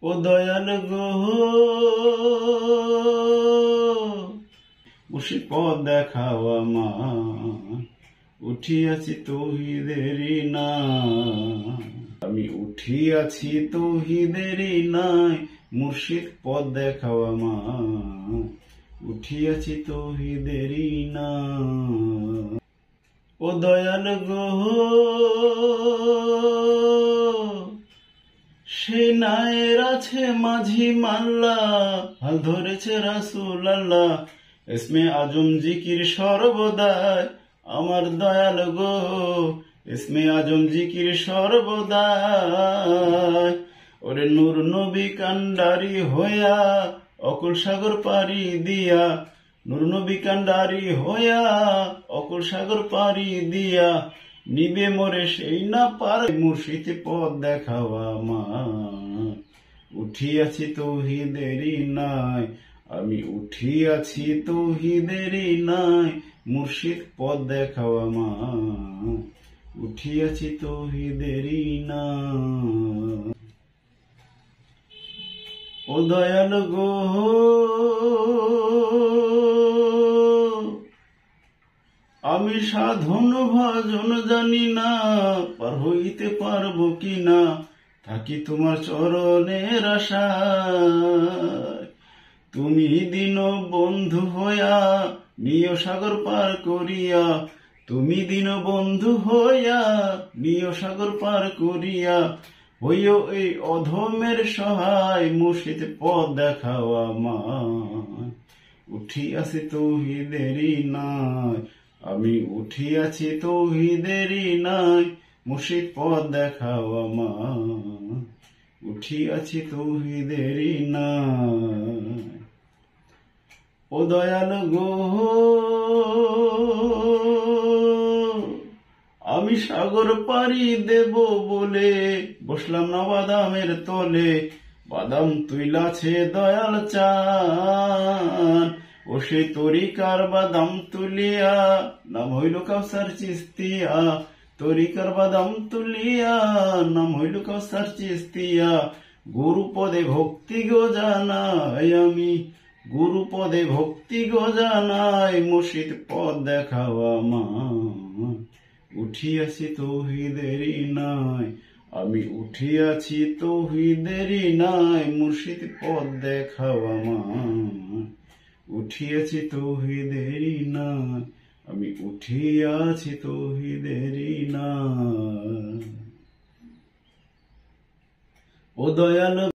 ও দয়াল গো মুর্শিদ পথ দেখাও আমার, উঠিয়াছি তৌহিদেরই না। আমি উঠিয়াছি তৌহিদেরই নাই, মুর্শিদ পথ দেখাও আমার, উঠিয়াছি তৌহিদেরই না। ও দয়াল গো সে নায়ের আছে মাঝি মাল্লা, হাল ধরেছে রাসূল আল্লাহ, ইসমে আজম জিকির সর্বদাই আমার দয়াল গো, ইসমে আজম জিকির সর্বদাই। ওরে নূর নবী কান্ডারি হইয়া অকুল সাগর পাড়ি দিয়া, নূর নবী কান্ডারি হইয়া অকুল সাগর পাড়ি দিয়া, নিবে মোরে সেই না পার, মুর্শিদ পথ দেখাও আমার, উঠিয়াছি তৌহিদেরই নাই। আমি উঠিয়াছি তৌহিদেরই নাই, মুর্শিদ পথ দেখাও আমার, উঠিয়াছি তৌহিদেরই নাই। ও দয়াল গো আমি সাধন ভজন জানি না, পার হইতে পারবো কিনা, থাকি তোমার চরণের আশায়। তুমি দিন বন্ধু হইয়া নিয় সাগর পার করিয়া, তুমি দিন বন্ধু হইয়া নিয় সাগর পার করিয়া, হইও এই অধমের সহায়, মুর্শিদ পথ দেখাও আমার, উঠিয়াছি তৌহিদেরই নাই। আমি উঠিয়াছি তৌহিদেরই নাই, মুর্শিদ পথ দেখাও আমার, উঠিয়াছি তৌহিদেরই নাই। ও দয়াল গো আমি সাগর পাড়ি দেব বলে বসলাম না বাদামের তলে, বাদাম তুইলাছে দয়াল চান, ও সেই তরিকার বাদাম তুলিয়া নাম হইল কাউসার চিস্তিয়া, তরিকার বাদাম তুলিয়া নাম হইল কাউসার চিস্তিয়া। গুরু পদে ভক্তি গো জানাই আমি, গুরু পদে ভক্তি গো জানাই, মুর্শিদ পথ দেখাও আমার, উঠিয়াছি তৌহিদেরই নাই। আমি উঠিয়াছি তৌহিদেরই নাই, মুর্শিদ পথ দেখাও আমার, উঠিয়াছি তৌহিদেরই নাই। আমি উঠিয়াছি তৌহিদেরই নাই। ও দয়াল